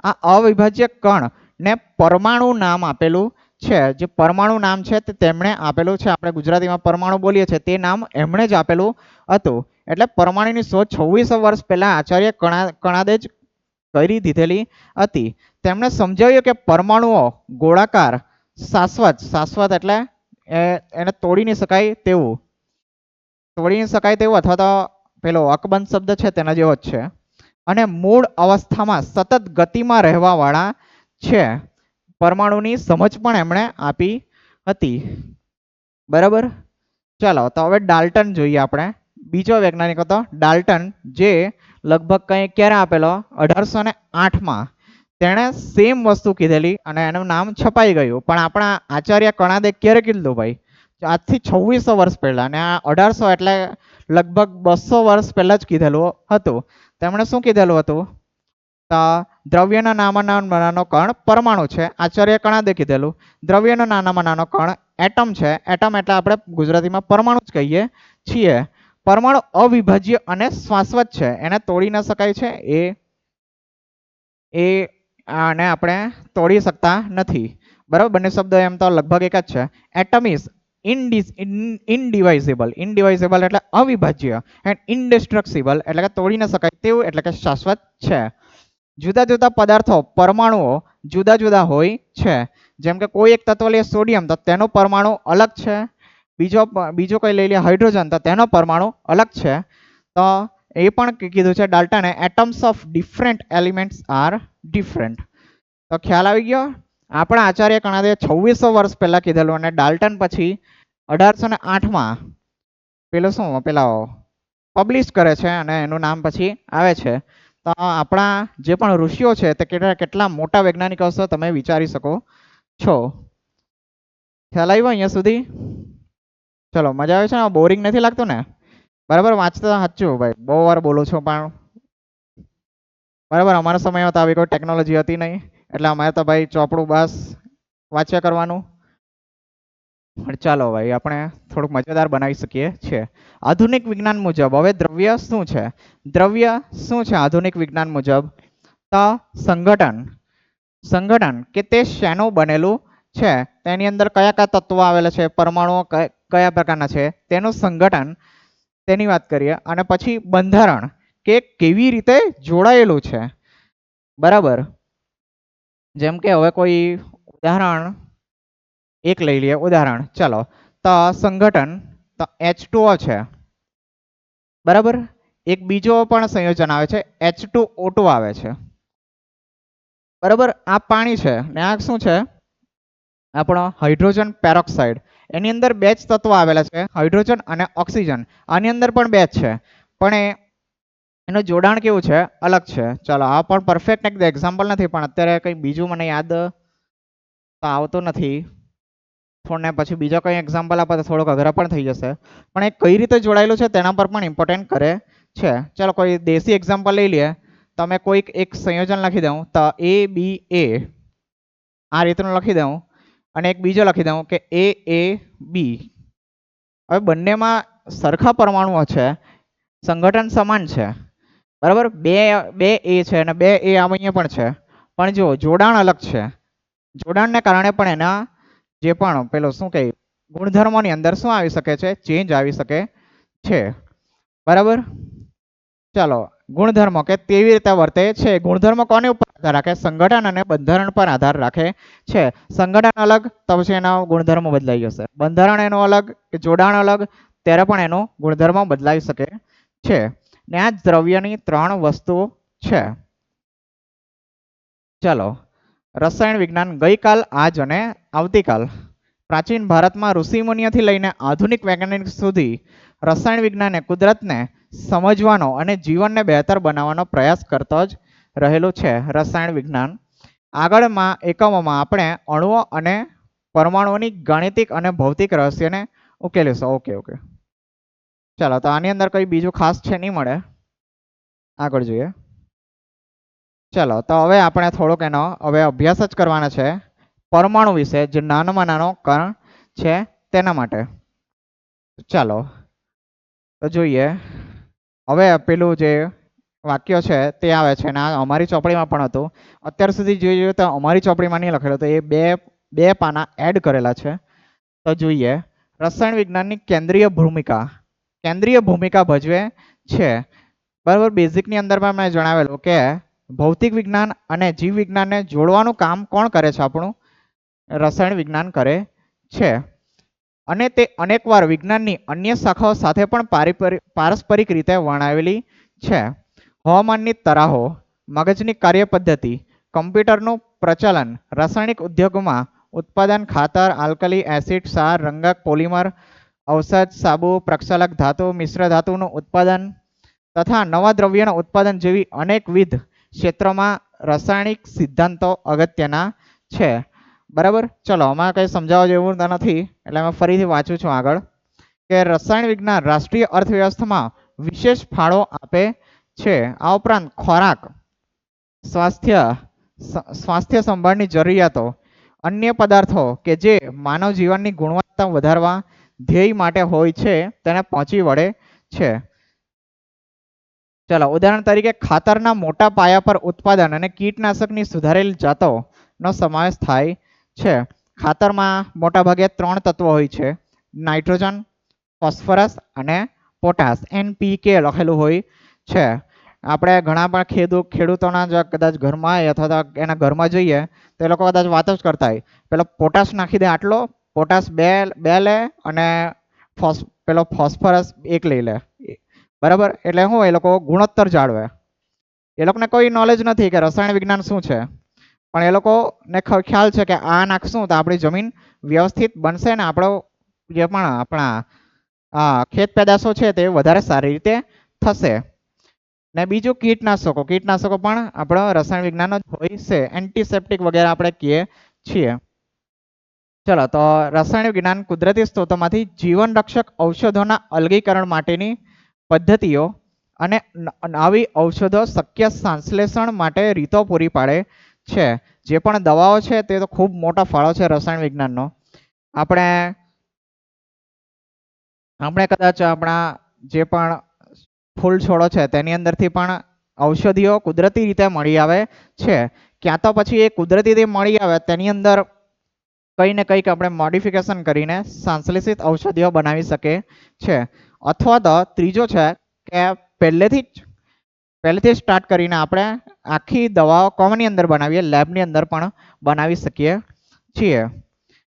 આ અવિભાજ્ય કણ ને પરમાણુ નામ આપેલું છે. જે પરમાણુ નામ છે તે તેમણે આપેલું છે. આપણે ગુજરાતીમાં પરમાણુ બોલીએ છીએ તે નામ એમણે જ આપેલું હતું. એટલે પરમાણુની શોધ 2600 વર્ષ પહેલા આચાર્ય કણાદે જ કરી દીધેલી હતી. તેમણે સમજાવ્યું કે પરમાણુઓ ગોળાકાર, શાશ્વત એટલે એને તોડી નહીં શકાય તેવું અથવા તો પેલો અકબંધ શબ્દ છે તેના જેવો જ છે, અને મૂળ અવસ્થામાં સતત ગતિમાં રહેવા વાળા છે. પરમાણુની સમજ પણ એમણે આપી હતી, બરાબર. ચાલો તો હવે ડાલ્ટન જોઈએ આપણે. બીજો વૈજ્ઞાનિક હતો ડાલ્ટન, જે લગભગ ક્યારે આપેલો? 1808માં. તેણે સેમ વસ્તુ કીધેલી અને એનું નામ છપાઈ ગયું. પણ આપણા આચાર્ય કણાદે ક્યારે કીધું ભાઈ? આજથી 2600 વર્ષ પહેલા. અને આ 1800 એટલે લગભગ 200 વર્ષ પહેલા જ કીધેલું હતું. તેમણે શું કીધેલું હતું? તો દ્રવ્યના નાનામાં નાનો કણ પરમાણુ છે. આચાર્ય કણાદે કીધેલું દ્રવ્યનો નાનામાં નાનો કણ એટમ છે. એટમ એટલે આપણે ગુજરાતીમાં પરમાણુ જ કહીએ છીએ. પરમાણુ અવિભાજ્ય અને શાશ્વત છે, એને તોડી ન શકાય છે. આને આપણે તોડી શકતા નથી, બરાબર. બંને શબ્દો એમ તો લગભગ એક જ છે. એટમ ઇઝ ઇનડિવાઇઝેબલ એટલે અવિભાજ્ય, એન્ડ ઇનડિસ્ટ્રક્ટિબલ એટલે કે તોડી ન શકાય તેવું, એટલે કે શાશ્વત છે. જુદા જુદા પદાર્થો પરમાણુઓ જુદા જુદા હોય છે. જેમ કે કોઈ એક તત્વ લઈએ સોડિયમ, તો તેનો પરમાણુ અલગ છે. બીજો કોઈ લઈ લઈએ હાઇડ્રોજન, તો તેનો પરમાણુ અલગ છે. તો એ પણ કીધું છે ડાલ્ટને, atoms of different elements are different. તો ખ્યાલ આવી ગયો. આપણા આચાર્ય કણાદે 2600 વર્ષ પહેલા કીધેલું અને ડાલ્ટન પછી 1808માં પેલા પબ્લિશ કરે છે અને એનું નામ પછી આવે છે. તો આપણા જે પણ ઋષિઓ છે તે કેટલા મોટા વૈજ્ઞાનિકો હશે તમે વિચારી શકો છો. ખ્યાલ આવ્યો અહીંયા સુધી? ચલો, મજા આવે છે ને? બોરિંગ નથી લાગતું ને? બરાબર, વાંચતા સાચું ભાઈ, બહુ વાર બોલું છું પણ બરાબર. અમારા સમયમાં તો આવી કોઈ ટેકનોલોજી હતી નહીં, એટલે અમારે તો ભાઈ ચોપડું બસ વાંચ્યા કરવાનું. ચાલો ભાઈ, આપણે થોડુંક મજેદાર બનાવી શકીએ છીએ. આધુનિક વિજ્ઞાન મુજબ હવે દ્રવ્ય શું છે? આધુનિક વિજ્ઞાન મુજબ? તો સંગઠન કે તે શેનું બનેલું છે, તેની અંદર કયા કયા તત્વો આવેલા છે, પરમાણુઓ કયા પ્રકારના છે તેનું સંગઠન, તેની વાત કરીએ. અને પછી બંધારણ કે કેવી રીતે જોડાયેલું છે, બરાબર. જેમ કે હવે કોઈ ઉદાહરણ એક લઈ લઈએ. ઉદાહરણ ચાલો, તો સંગઠન તો H2O છે, બરાબર. એક બીજો પણ સંયોજન આવે છે, H2O2 આવે છે, બરાબર. આ પાણી છે ને આ શું છે? આપણો હાઇડ્રોજન પેરોક્સાઇડ. એની અંદર બે જ તત્વો આવેલા છે, હાઇડ્રોજન અને ઓક્સિજન. આની અંદર પણ બે જ છે, પણ એનું જોડાણ કેવું છે? અલગ છે. ચાલો, આ પણ પરફેક્ટ એક એક્ઝામ્પલ નથી, પણ અત્યારે કંઈ બીજું મને યાદ તો આવતું નથી. ને પછી બીજા કંઈ એક્ઝામ્પલ આપે તો થોડોક અઘરા પણ થઈ જશે. પણ એ કઈ રીતે જોડાયેલું છે તેના પર પણ ઇમ્પોર્ટન્ટ કરે છે. ચાલો, કોઈ દેશી એક્ઝામ્પલ લઈ લઈએ. તમે કોઈક એક સંયોજન લખી દઉં તો ABA આ રીતનું લખી દઉં, અને એક બીજો લખી દઉં કે AAB. હવે બંનેમાં સરખા પરમાણુઓ છે, સંગઠન સમાન છે, બરાબર. બે A છે અને બે A અહીંયા પણ છે, પણ જો જોડાણ અલગ છે. જોડાણને કારણે પણ એના જે પણ પેલો શું કહે ગુણધર્મોની અંદર શું આવી શકે છે? ચેન્જ આવી શકે છે, બરાબર. ચાલો, ગુણધર્મો કે કેવી રીતે વર્તે છે. ગુણધર્મો કોની ઉપર આધાર રાખે? સંગઠન અને બંધારણ પર આધાર રાખે છે. સંગઠન અલગ તો પછી એના ગુણધર્મો બદલાઈ જશે. બંધારણ એનું અલગ કે જોડાણ અલગ ત્યારે પણ એનો ગુણધર્મ બદલાઈ શકે છે. ને આ દ્રવ્યની 3 વસ્તુઓ છે. ચાલો, રસાયણ વિજ્ઞાન ગઈકાલ, આજ અને આવતીકાલ. પ્રાચીન ભારતમાં ઋષિમુનિઓથી લઈને આધુનિક વૈજ્ઞાનિક સુધી રસાયણ વિજ્ઞાને કુદરતને સમજવાનો અને જીવનને બહેતર બનાવવાનો પ્રયાસ કરતો જ રહેલું છે. રસાયણ વિજ્ઞાન આગળમાં એકમોમાં આપણે અણુઓ અને પરમાણુઓની ગાણિતિક અને ભૌતિક રહસ્યને ઉકેલીશું. ઓકે. ચાલો, તો આની અંદર કંઈ બીજું ખાસ છે નહીં મળે. આગળ જોઈએ. ચાલો, તો હવે આપણે થોડોક એનો હવે અભ્યાસ જ કરવાનો છે પરમાણુ વિશે, જે નાનામાં નાનો કણ છે તેના માટે. ચાલો, તો જોઈએ. હવે પેલું જે વાક્ય છે તે આવે છે ને આ અમારી ચોપડીમાં પણ હતું. અત્યાર સુધી જોઈએ તો અમારી ચોપડીમાં નહીં લખેલું, તો એ બે પાના એડ કરેલા છે. તો જોઈએ, રસાયણ વિજ્ઞાનની કેન્દ્રીય ભૂમિકા ભજવે છે. બરાબર, બેઝિકની અંદર પણ મેં જણાવેલું કે ભૌતિક વિજ્ઞાન અને જીવ વિજ્ઞાનને જોડવાનું કામ કોણ કરે છે? આપણું રસાયણ વિજ્ઞાન કરે છે. અને તે અનેકવાર વિજ્ઞાનની અન્ય શાખાઓ સાથે પણ પારસ્પરિક રીતે વર્ણવેલી છે. હવામાનની તરાહો, મગજની કાર્યપદ્ધતિ, કમ્પ્યુટરનું પ્રચલન, રાસાયણિક ઉદ્યોગમાં ઉત્પાદન, ખાતર, આલ્કલી, એસિડ, ક્ષાર, રંગક, પોલિમર, ઔષધ, સાબુ, પ્રક્ષાલક ધાતુ, મિશ્ર ધાતુનું ઉત્પાદન તથા નવા દ્રવ્યના ઉત્પાદન જેવી અનેકવિધ ક્ષેત્રોમાં રાસાયણિક સિદ્ધાંતો અગત્યના છે. બરાબર, ચલો, આમાં કંઈ સમજાવવા જેવું નથી એટલે અમે ફરીથી વાંચું છું આગળ કે રસાયણ વિજ્ઞાન રાષ્ટ્રીય અર્થવ્યવસ્થામાં વિશેષ ફાળો આપે છે. આ ઉપરાંત ખોરાક, સ્વાસ્થ્ય સંભાળની જરૂરિયાતો, અન્ય પદાર્થો કે જે માનવ જીવનની ગુણવત્તા વધારવા ધ્યેય માટે હોય છે તેને પહોંચી વળે છે. ચાલો, ઉદાહરણ તરીકે ખાતરના મોટા પાયા પર ઉત્પાદન અને કીટનાશકની સુધારેલ જાતોનો સમાવેશ થાય છે. ખાતરમાં મોટાભાગે 3 તત્વો હોય છે: નાઇટ્રોજન, ફોસ્ફરસ અને પોટાશ. NPK લખેલું હોય છે. આપણે ઘણા પણ ખેડૂતોના કદાચ ઘરમાં અથવા તો એના ઘરમાં જઈએ તો એ લોકો કદાચ વાતો જ કરતા હોય, પેલો પોટાશ નાખી દે આટલો, પોટાશ બે લે અને પેલો ફોસ્ફરસ 1 લઈ લે. બરાબર, એટલે શું એ લોકો ગુણોત્તર જાળવે. એ લોકોને કોઈ નોલેજ નથી કે રસાયણ વિજ્ઞાન શું છે, પણ એ લોકોને ખ્યાલ છે કે આ નાખશું તો આપણી જમીન વ્યવસ્થિત બનશે ને આપણો જે પણ આપણા ખેત પેદાશો છે તે વધારે સારી રીતે થશે. ને બીજું કીટનાશકો પણ આપણો રસાયણ વિજ્ઞાન જ હોય છે. એન્ટીસેપ્ટિક વગેરે આપણે કહીએ છીએ. ચલો, તો રસાયણ વિજ્ઞાન કુદરતી સ્ત્રોતોમાંથી જીવન રક્ષક ઔષધોના અલગીકરણ માટેની પદ્ધતિઓ અને આવી ઔષધો શક્ય સંશ્લેષણ માટે રીતો પૂરી પાડે છે. જે પણ દવાઓ છે તે તો ખૂબ મોટો ફાળો છે રસાયણ વિજ્ઞાનનો. આપણે કદાચ આપણા જે પણ ફૂલ છોડો છે તેની અંદરથી પણ ઔષધિઓ કુદરતી રીતે મળી આવે છે. ક્યાં તો પછી એ કુદરતી રીતે મળી આવે તેની અંદર કંઈ ને કંઈક આપણે મોડિફિકેશન કરીને સંશ્લેષિત ઔષધિઓ બનાવી શકે છે. અથવા તો ત્રીજો છે કે પહેલેથી સ્ટાર્ટ કરીને આપણે આખી દવાઓ કોમની અંદર બનાવીએ, લેબની અંદર પણ બનાવી શકીએ છીએ.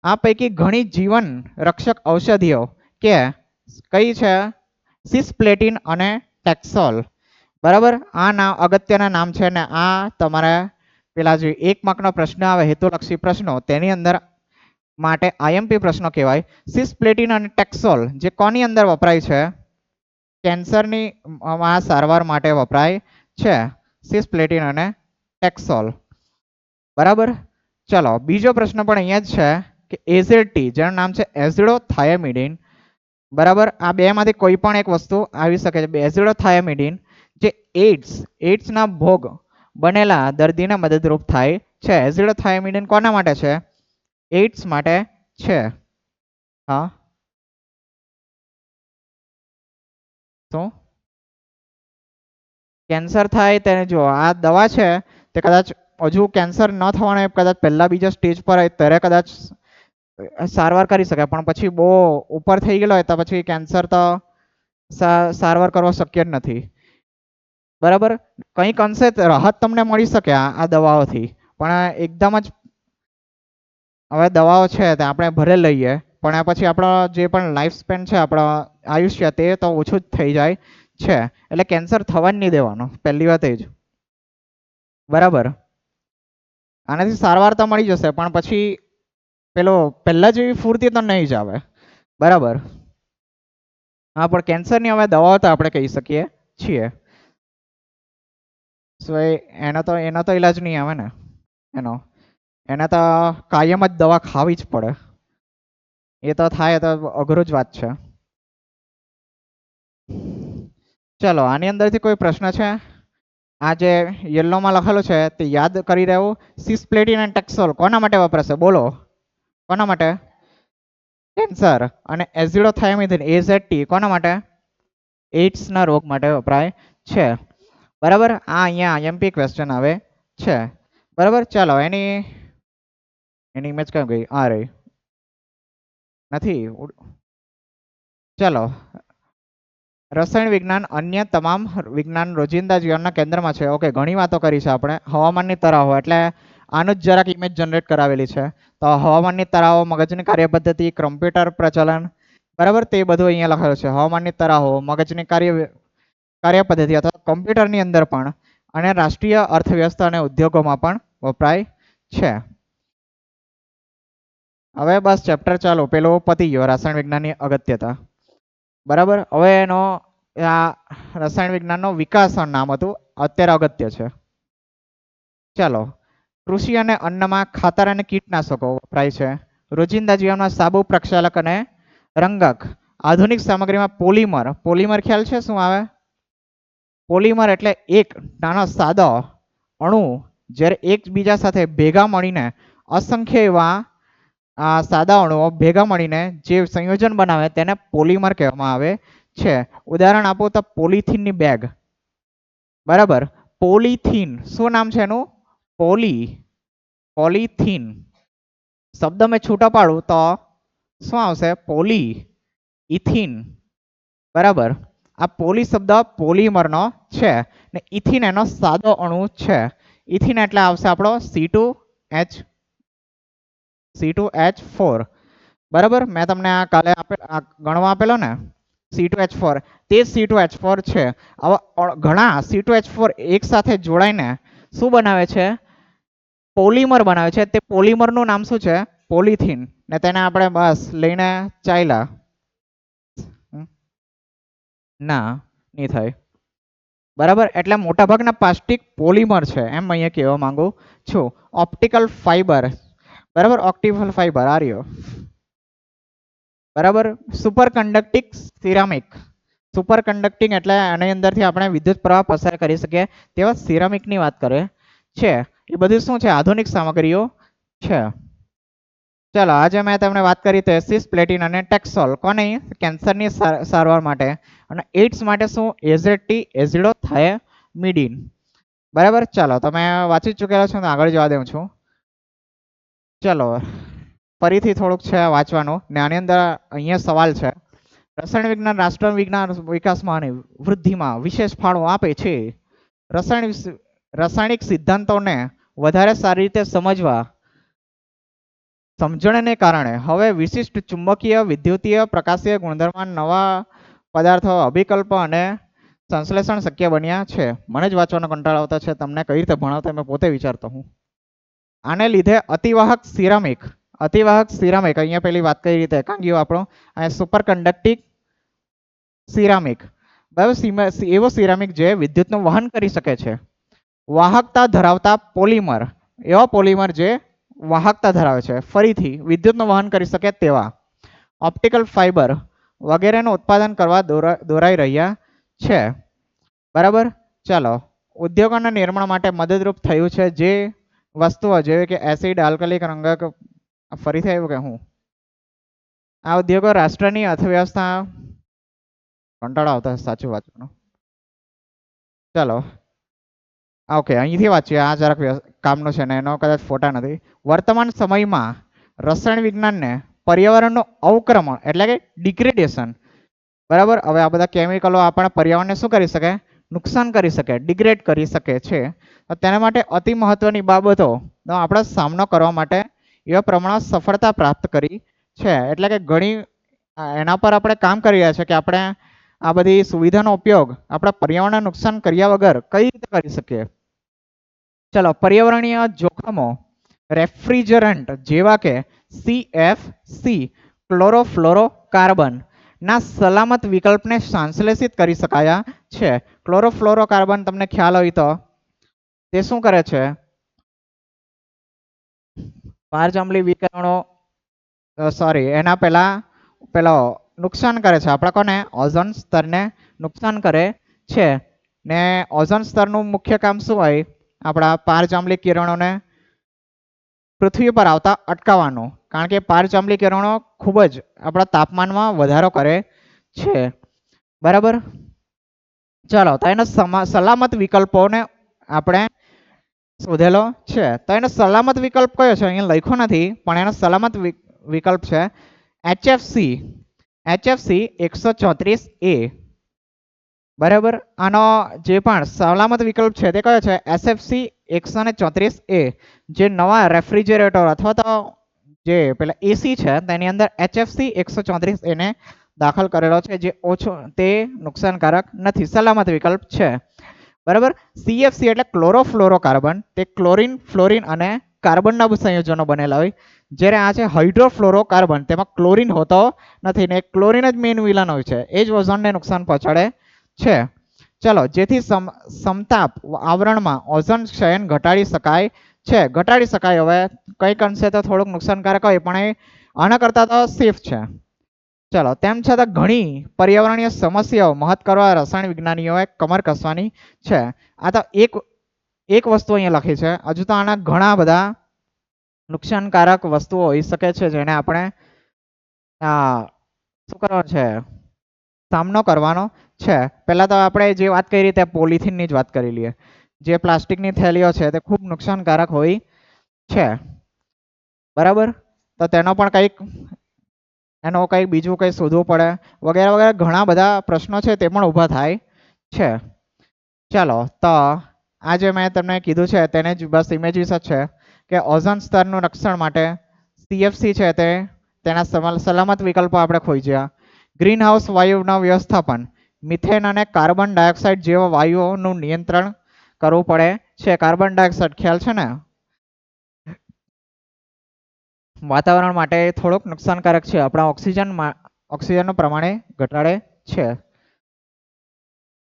આ પૈકી ઘણી જીવન રક્ષક ઔષધિઓ કે કઈ છે? સિસ્પ્લેટિન અને ટેક્સોલ. બરાબર, આ અગત્યના નામ છે ને આ તમારે પેલા જે 1 માર્કનો પ્રશ્ન આવે હેતુલક્ષી પ્રશ્નો તેની અંદર માટે IMP પ્રશ્નો કહેવાય. સિસ્પ્લેટિન અને ટેક્સોલ જે કોની અંદર વપરાય છે? કેન્સરની સારવાર માટે વપરાય છે સિસ્પ્લેટિન અને ટેક્સોલ. બરાબર, ચલો, બીજો પ્રશ્ન પણ અહીંયા જ છે કે AZT જેનું નામ છે એઝિડોથાયામિડિન. બરાબર, આ બેમાંથી કોઈ પણ એક વસ્તુ આવી શકે છે. એઝિડોથાયામિડિન જે એઇડ્સના ભોગ બનેલા દર્દીને મદદરૂપ થાય છે. એઝિડોથાયામિડિન કોના માટે છે? એઇડ્સ માટે છે. હા, તો કેન્સર થાય તેને જો આ દવા છે તે કદાચ હજુ કેન્સર ન થવાને કદાચ પહેલા બીજા સ્ટેજ પર હોય ત્યારે કદાચ સારવાર કરી શકાય, પણ પછી બહુ ઉપર થઈ ગયેલો હોય તો પછી કેન્સર તો સારવાર કરવો શક્ય જ નથી. બરાબર, કંઈક અંશે રાહત તમને મળી શકે આ દવાઓથી, પણ એકદમ જ હવે દવાઓ છે તે આપણે ભરે લઈએ પણ આ પછી આપણો જે પણ લાઈફ સ્પેન છે, આપણો આયુષ્ય તે તો ઓછું જ થઈ જાય છે. એટલે કેન્સર થવા જ નહીં દેવાનું, પહેલી વાત એ જ. બરાબર, આનાથી સારવાર તો મળી જશે પણ પછી પેલો પહેલા જેવી ફૂર્તિ તો નહીં જ આવે. બરાબર, હા, પણ કેન્સરની હવે દવાઓ તો આપણે કહી શકીએ છીએ. સો એનો તો ઈલાજ નહીં આવે ને એનો, એને તો કાયમ જ દવા ખાવી જ પડે. એ તો થાય તો અઘરું જ વાત છે. ચલો, આની અંદરથી કોઈ પ્રશ્ન છે? આ જે યલોમાં લખેલું છે તે યાદ કરી રહેવું. સિસ્પ્લેટિન અને ટેક્સોલ કોના માટે વપરાશે? બોલો, કોના માટે? કેન્સર. અને એઝિડોથાયમિથિન એઝેડટી કોના માટે? એઇડ્સના રોગ માટે વપરાય છે. બરાબર, આ અહીંયા આઈએમપી ક્વેશ્ચન આવે છે. બરાબર, ચાલો એની ઇમેજ ક્યાં ગઈ? આ રહી નથી. ચાલો, રસાયણ વિજ્ઞાન અન્ય તમામ વિજ્ઞાન રોજિંદા જીવનના કેન્દ્રમાં છે. ઓકે, ઘણી વાતો કરી છે આપણે. હવામાનની તરાહો એટલે આનું જ જરાક ઇમેજ જનરેટ કરાવેલી છે. તો હવામાનની તરાહો, મગજની કાર્યપદ્ધતિ, કમ્પ્યુટર પ્રચલન, બરાબર, તે બધું અહીંયા લખેલું છે. હવામાનની તરાહો, મગજની કાર્યપદ્ધતિ અથવા કમ્પ્યુટરની અંદર પણ, અને રાષ્ટ્રીય અર્થવ્યવસ્થા અને ઉદ્યોગોમાં પણ વપરાય છે. હવે બસ ચેપ્ટર ચાલો, પેલો પતી ગયો, રાસાયણ વિજ્ઞાનની અગત્યતા. બરાબર, હવે એનો આ રસાયણ વિજ્ઞાનનો વિકાસ નામ હતું, અત્યારે અગત્ય છે. ચાલો, કૃષિ અને અન્નમાં ખાતર અને કીટનાશકો વપરાય છે. રોજિંદા જીવનમાં સાબુ, પ્રક્ષાલક અને રંગક. આધુનિક સામગ્રીમાં પોલિમર. પોલિમર ખ્યાલ છે શું આવે? પોલિમર એટલે એક નાનો સાદો અણુ જ્યારે એકબીજા સાથે ભેગા મળીને અસંખ્ય એવા સાદા અણુઓ ભેગા મળીને જે સંયોજન બનાવે તેને પોલિમર કહેવામાં આવે છે. ઉદાહરણ આપો તો પોલિથીનની બેગ. બરાબર, પોલિથીન શું નામ છે એનું? પોલિથીન. શબ્દ મેં છૂટા પાડું તો શું આવશે? Poly ethene. બરાબર, આ પોલી શબ્દ પોલિમરનો છે ને ઇથિન એનો સાદો અણુ છે. ઇથિન એટલે આવશે આપણો C2H4. બરાબર, મેં તમને આ કાલે ગણવા આપેલો ને C2H4, તે C2H4 છે. આવા ઘણા C2H4 એક સાથે જોડાઈને શું બનાવે છે? પોલિમર બનાવે છે. તે પોલિમરનું નામ શું છે? પોલિથીન. ને તેને આપણે બસ લઈને ચાલ્યા. ના, નહીં થાય. બરાબર, એટલે મોટાભાગના પ્લાસ્ટિક પોલિમર છે એમ અહીંયા કહેવા માંગુ છું. Optical fibre. બરાબર, ઓપ્ટિકલ ફાઈબર આ રહ્યો. બરાબર, super conducting ceramic. Super conducting એટલે આની અંદરથી આપણે વિદ્યુત પ્રવાહ પસાર કરી શકીએ તેવા સિરામિકની વાત કરે છે. એ બધું શું છે? આધુનિક સામગ્રીઓ છે. ચાલો, આજે મેં તમને વાત કરી તો સિસ્પ્લેટિન અને ટેક્સોલ કોને? કેન્સરની સારવાર માટે. અને એઇડ્સ માટે શું? એઝેડટી એઝિડોથાયમિડિન. બરાબર, ચાલો તમે વાંચી ચૂકેલા છો તો આગળ જવા દઉં છું. ચાલો, ફરીથી થોડુંક છે વાંચવાનું ને આની અંદર અહીંયા સવાલ છે. રસાયણ વિજ્ઞાન રાષ્ટ્ર વિજ્ઞાન વિકાસમાં અને વૃદ્ધિમાં વિશેષ ફાળો આપે છે. રાસાયણિક સિદ્ધાંતોને વધારે સારી રીતે સમજણને કારણે હવે વિશિષ્ટ ચુંબકીય, વિદ્યુતીય, પ્રકાશીય ગુણધર્મ, નવા પદાર્થો, અભિકલ્પ અને સંશ્લેષણ શક્ય બન્યા છે. મને જ વાંચવાનો કંટાળો આવતો છે, તમને કઈ રીતે ભણાવતા મેં પોતે વિચારતો હું. આને લીધે અતિવાહક સિરામિક અહીંયા પેલી વાત કરી રીતે કાં ગયો આપણો? અહીંયા સુપર કન્ડક્ટિંગ સિરામિક. બરાબર, એવો સિરામિક જે વિદ્યુતનું વહન કરી શકે છે. વાહકતા ધરાવતા પોલિમર, એવા પોલિમર જે વાહકતા ધરાવે છે, ફરીથી વિદ્યુતનું વહન કરી શકે તેવા. ઓપ્ટિકલ ફાઈબર વગેરેનું ઉત્પાદન કરવા દોરાઈ રહ્યા છે. બરાબર, ચાલો, ઉદ્યોગોના નિર્માણ માટે મદદરૂપ થયું છે જે વસ્તુઓ જેવી કે એસિડ, આલ્કલિક, રંગક. ફરીથી આવ્યું કે હું? આ ઉદ્યોગો રાષ્ટ્રની અર્થવ્યવસ્થા કંટાળો આવતા સાચું વાંચવાનું. ચાલો, ઓકે, અહીંથી વાંચીએ. આ જરાક કામનું છે ને એનો કદાચ ફોટા નથી. વર્તમાન સમયમાં રસાયણ વિજ્ઞાનને પર્યાવરણનું અવક્રમણ એટલે કે ડિગ્રેડેશન. બરાબર, હવે આ બધા કેમિકલો આપણા પર્યાવરણને શું કરી શકે? નુકસાન કરી શકે, ડિગ્રેડ કરી શકે છે. તો તેના માટે અતિ મહત્વની બાબતોનો આપણે સામનો કરવા માટે એવા પ્રમાણે સફળતા પ્રાપ્ત કરી છે. એટલે કે ઘણી એના પર આપણે કામ કરી રહ્યા છે કે આપણે આ બધી સુવિધાનો ઉપયોગ આપણા પર્યાવરણને નુકસાન કર્યા વગર કઈ રીતે કરી શકીએ. ચલો, પર્યાવરણીય જોખમો રેફ્રિજરન્ટ જેવા કે CFC ક્લોરોફ્લોરોકાર્બન ના સલામત વિકલ્પને સંશ્લેષિત કરી શકાયા છે. ક્લોરોફ્લોરોકાર્બન તમને ખ્યાલ હોય તો તે શું કરે છે? પારજાંબલી વિકિરણો એના પેલો નુકસાન કરે છે આપણા કોને? ઓઝોન સ્તરને નુકસાન કરે છે. ને ઓઝોન સ્તરનું મુખ્ય કામ શું હોય? આપણા પારજાંબલી કિરણોને પૃથ્વી પર આવતા અટકાવવાનું, કારણ કે પારજાંબલી કિરણો ખૂબ જ આપણા તાપમાનમાં વધારો કરે છે. બરાબર. ચાલો, તો એના સલામત વિકલ્પોને આપણે શોધેલો છે. તો એનો સલામત વિકલ્પ કયો છે? અહીંયા લખ્યો નથી, પણ એનો સલામત વિકલ્પ છે HFC 134A. બરાબર. આનો જે પણ સલામત વિકલ્પ છે તે કયો છે? SFC 134A. જે નવા રેફ્રિજરેટર અથવા તો જે પેલા એસી છે તેની અંદર HFC 134A ને દાખલ કરેલો છે, જે તે નુકસાનકારક નથી, સલામત વિકલ્પ છે. બરાબર. CFC એટલે ક્લોરોફ્લોરોકાર્બન. તે ક્લોરીન, ફ્લોરીન અને કાર્બનના સંયોજનો બનેલા હોય. જ્યારે આ છે હાઇડ્રોફ્લોરોકાર્બન, તેમાં ક્લોરીન હોતો નથી ને ક્લોરીન જ મેઇન વિલન હોય છે, એ જ ઓઝોનને નુકસાન પહોંચાડે છે. ચલો, જેથી સમતાપ આવરણમાં ઓઝોન ક્ષયન ઘટાડી શકાય છે. હવે કંઈક અંશે તો થોડુંક નુકસાનકારક હોય, પણ એ આના કરતાં તો સેફ છે. ચલો, તેમ છતાં ઘણી પર્યાવરણીય સમસ્યાઓ મહત કરવા રસાયણ વિજ્ઞાનીઓએ કમર કસવાની છે. આ તો એક વસ્તુ અહીંયા લખી છે. હજુ તો આના ઘણા બધા નુકસાનકારક વસ્તુઓ હોઈ શકે છે, જેને આપણે શું કરવાનો છે? સામનો કરવાનો છે. પહેલા તો આપણે જે વાત કરી તે પોલિથીનની જ વાત કરી લઈએ. જે પ્લાસ્ટિકની થેલીઓ છે તે ખૂબ નુકસાનકારક હોય છે. બરાબર. તો તેનો પણ કંઈક બીજું કંઈ શોધવું પડે વગેરે વગેરે ઘણા બધા પ્રશ્નો છે તે પણ ઊભા થાય છે. ચાલો, તો આ જે મેં તમને કીધું છે તેને જ બસ ઇમેજીસ જ છે કે ઓઝોન સ્તરનું રક્ષણ માટે CFC છે તેના સલામત વિકલ્પો આપણે ખોજ્યા. ગ્રીન હાઉસ વાયુના વ્યવસ્થાપન, મિથેન અને કાર્બન ડાયોક્સાઇડ જેવા વાયુઓનું નિયંત્રણ કરવું પડે છે. કાર્બન ડાયોક્સાઇડ ખ્યાલ છે ને? વાતાવરણ માટે થોડુંક નુકસાનકારક છે. આપણા ઓક્સિજનનું પ્રમાણે ઘટાડે છે.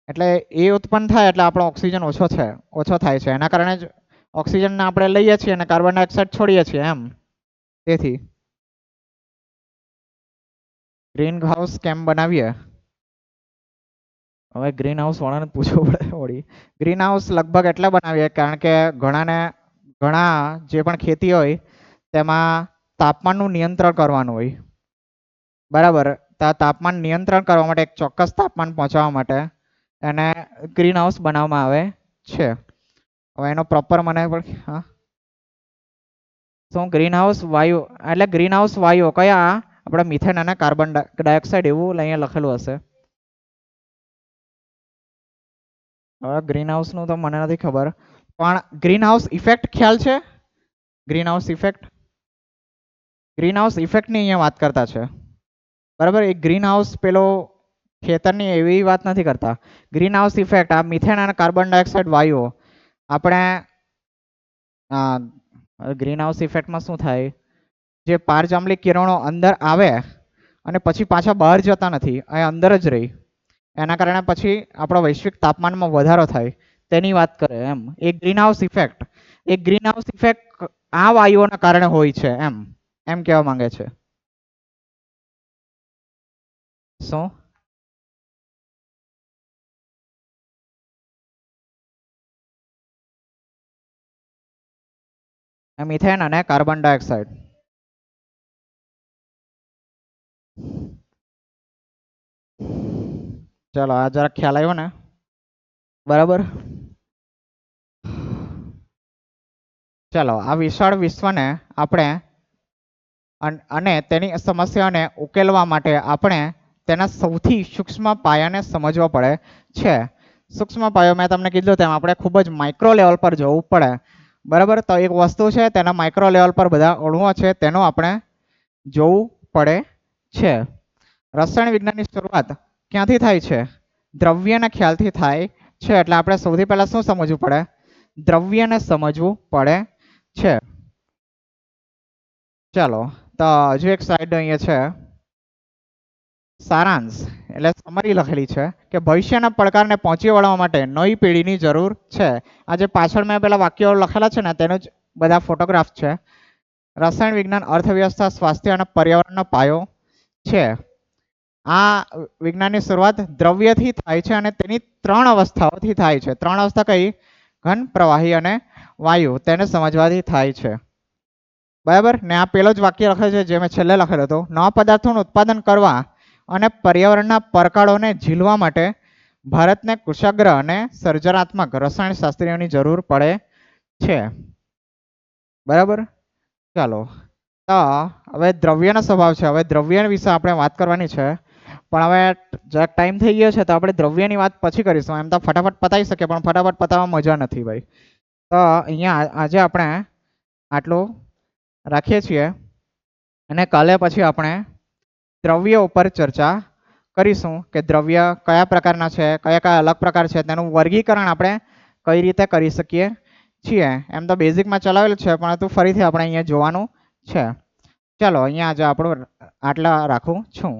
એટલે એ ઉત્પન્ન થાય એટલે આપણો ઓક્સિજન ઓછો થાય છે. એના કારણે જ ઓક્સિજનને આપણે લઈએ છીએ અને કાર્બન ડાયોક્સાઇડ છોડીએ છીએ એમ. તેથી ગ્રીન હાઉસ કેમ બનાવીએ? હવે ગ્રીન હાઉસ વાળાને પૂછવું પડે વળી. ગ્રીન હાઉસ લગભગ એટલે બનાવીએ કારણ કે ઘણા જે પણ ખેતી હોય તેમાં તાપમાનનું નિયંત્રણ કરવાનું હોય. બરાબર. તો આ તાપમાન નિયંત્રણ કરવા માટે, એક ચોક્કસ તાપમાન પહોંચવા માટે એને ગ્રીન હાઉસ બનાવવામાં આવે છે. હવે એનો પ્રોપર મને પણ શું ગ્રીન હાઉસ વાયુ એટલે ગ્રીન હાઉસ વાયુ કયા? આપણે મિથેન અને કાર્બન ડાયોક્સાઇડ એવું અહીંયા લખેલું હશે. હવે ગ્રીન હાઉસનું તો મને નથી ખબર, પણ ગ્રીન હાઉસ ઇફેક્ટ ખ્યાલ છે? ગ્રીન હાઉસ ઇફેક્ટની અહીંયા વાત કરતા છે. બરાબર. એ ગ્રીન હાઉસ પેલો ખેતરની એવી વાત નથી કરતા. ગ્રીન હાઉસ ઇફેક્ટ આ મિથેન અને કાર્બન ડાયોક્સાઇડ વાયુઓ આપણે ગ્રીન હાઉસ ઇફેક્ટમાં શું થાય? જે પારજાંબલી કિરણો અંદર આવે અને પછી પાછા બહાર જતા નથી, અહીં અંદર જ રહી, એના કારણે પછી આપણો વૈશ્વિક તાપમાનમાં વધારો થાય તેની વાત કરે એમ. એ ગ્રીન હાઉસ ઇફેક્ટ આ વાયુઓના કારણે હોય છે એમ કહેવા માંગે છે. શું? મિથેન અને કાર્બન ડાયોક્સાઇડ. ચલો, આ જરા ખ્યાલ આવ્યો ને? બરાબર. ચાલો, આ વિશાળ વિશ્વને આપણે અને તેની સમસ્યાને ઉકેલવા માટે આપણે તેના સૌથી સૂક્ષ્મ પાયાને સમજવા પડે છે. સૂક્ષ્મ પાયો મેં તમને કીધું તેમ આપણે ખૂબ જ માઇક્રો લેવલ પર જવું પડે, બરાબર. તો એક વસ્તુ છે તેના માઇક્રો લેવલ પર બધા અણુઓ છે તેનું આપણે જોવું પડે છે. રસાયણ વિજ્ઞાનની શરૂઆત ક્યાંથી થાય છે? દ્રવ્યના ખ્યાલથી થાય છે. એટલે આપણે સૌથી પહેલા શું સમજવું પડે? દ્રવ્યને સમજવું પડે છે. ચાલો, તો હજુ એક સ્લાઇડ અહીંયા છે, સારાંશ એટલે સમરી લખેલી છે કે ભવિષ્યના પડકારને પહોંચી વળવા માટે નવી પેઢીની જરૂર છે. આ જે પાછળ મેં પેલા વાક્યો લખેલા છે ને તેનું જ બધા ફોટોગ્રાફ છે. રસાયણ વિજ્ઞાન અર્થવ્યવસ્થા, સ્વાસ્થ્ય અને પર્યાવરણનો પાયો છે. આ વિજ્ઞાનની શરૂઆત દ્રવ્યથી થાય છે અને તેની 3 અવસ્થાઓથી થાય છે. 3 અવસ્થા કઈ? ઘન, પ્રવાહી અને વાયુ. તેને સમજવાથી થાય છે, બરાબર. ને આ પેલો જ વાક્ય લખે છે જે મેં છેલ્લે લખેલો હતો, નવા પદાર્થોનું ઉત્પાદન કરવા અને પર્યાવરણના પડકારોને ઝીલવા માટે ભારતને કુશાગ્ર અને સર્જનાત્મક રસાયણશાસ્ત્રીઓની જરૂર પડે છે, બરાબર. ચાલો, તો હવે દ્રવ્યનો સ્વભાવ છે. હવે દ્રવ્ય વિશે આપણે વાત કરવાની છે, પણ હવે જરાક ટાઈમ થઈ ગયો છે તો આપણે દ્રવ્યની વાત પછી કરીશું. એમ તો ફટાફટ પતાવી શકીએ પણ ફટાફટ પતાવવા મજા નથી ભાઈ. તો અહીંયા આજે આપણે આટલું રાખીએ છીએ અને કાલે પછી આપણે દ્રવ્ય ઉપર ચર્ચા કરીશું કે દ્રવ્ય કયા પ્રકારના છે, કયા કયા અલગ પ્રકાર છે, તેનું વર્ગીકરણ આપણે કઈ રીતે કરી શકીએ છીએ. એમ તો બેઝિકમાં ચલાવેલું છે પણ તું ફરીથી આપણે અહીંયા જોવાનું છે. ચાલો, અહીંયા આજે આપણું આટલા રાખું છું.